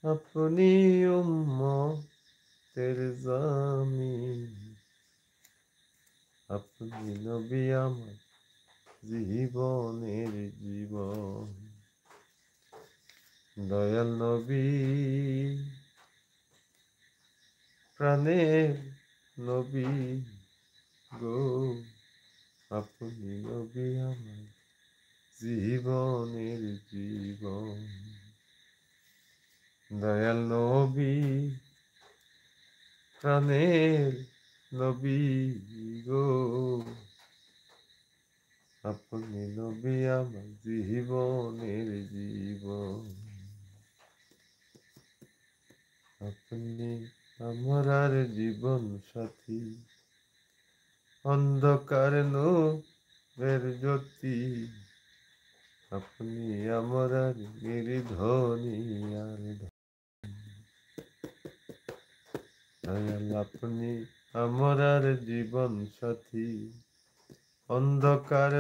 আপনি উম্মতের জামিন, আপনি নবী আমার জীবনের জীবন। দয়াল নবী, প্রাণের নবী গো, আপনি নবী আমার জীবনের জীবন। দয়াল নবী, প্রাণের নবী গো, আপনি নবী আমার জীবনের জীবন। আপনি আমার আর জীবন সাথী, অন্ধকার নূরের জ্যোতি। আপনি আমার আর নির্ধনী আর দয়াল, আপনি আমার আর জীবন সাথী, অন্ধকার